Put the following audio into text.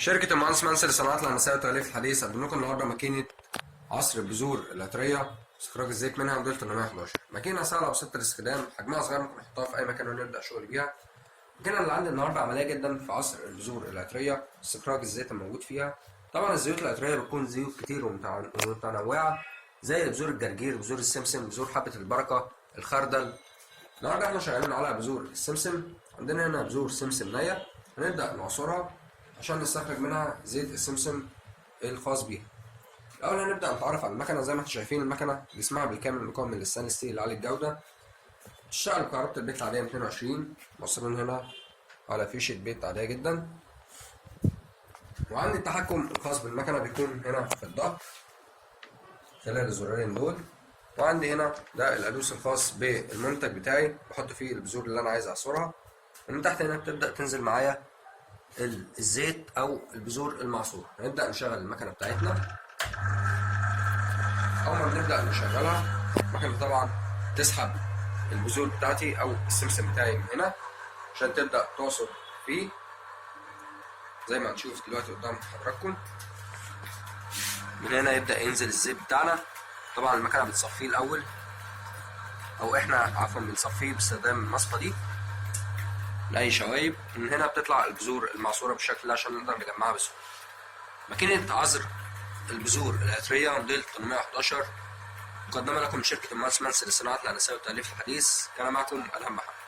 شركة المهندس منسي للصناعات الهندسية والتغليف الحديث قدم لكم النهارده ماكينة عصر البذور العطرية واستخراج الزيت منها موديل 811. ماكينة سهلة وبسيطة الاستخدام، حجمها صغير ممكن نحطها في أي مكان ونبدأ شغل بيها. الماكينة اللي عندي النهارده عملية جدا في عصر البذور العطرية واستخراج الزيت الموجود فيها. طبعا الزيوت العطرية بتكون زيوت كتير ومتنوعة زي بذور الجرجير، بذور السمسم، بذور حبة البركة، الخردل. النهارده احنا شغالين على بذور السمسم. عندنا هنا بذور سمسم نية، هنبدأ نعصرها عشان نستخرج منها زيت السمسم الخاص بيها. الأول هنبدأ نتعرف على المكنة. زي ما انتم شايفين المكنة جسمها بالكامل مكون من الستانلس ستيل عالي الجودة، بتشتغل بكهرباء البيت العادية 220، موصلين هنا على فيشة بيت عادية جدا. وعندي التحكم الخاص بالمكنة بيكون هنا في الظهر خلال الزرارين دول، وعندي هنا ده القادوس الخاص بالمنتج بتاعي بحط فيه البذور اللي أنا عايز أعصرها. ومن تحت هنا بتبدأ تنزل معايا الزيت او البذور المعصوره. هنبدا نشغل المكنه بتاعتنا. اول ما بنبدا نشغلها المكنه طبعا تسحب البذور بتاعتي او السمسم بتاعي من هنا عشان تبدا تعصر فيه زي ما هنشوف دلوقتي قدام حضراتكم. من هنا يبدا ينزل الزيت بتاعنا. طبعا المكنه بتصفيه الاول، او احنا عفوا بنصفيه باستخدام المصفى دي لأي شوايب. من هنا بتطلع البذور المعصورة بالشكل ده عشان نقدر نجمعها بسهولة. ماكينة عصر البذور العطرية موديل 811 مقدمة لكم من شركة المهندس منسي للصناعات الهندسية والتغليف الحديث. كان معكم ألهم محمد.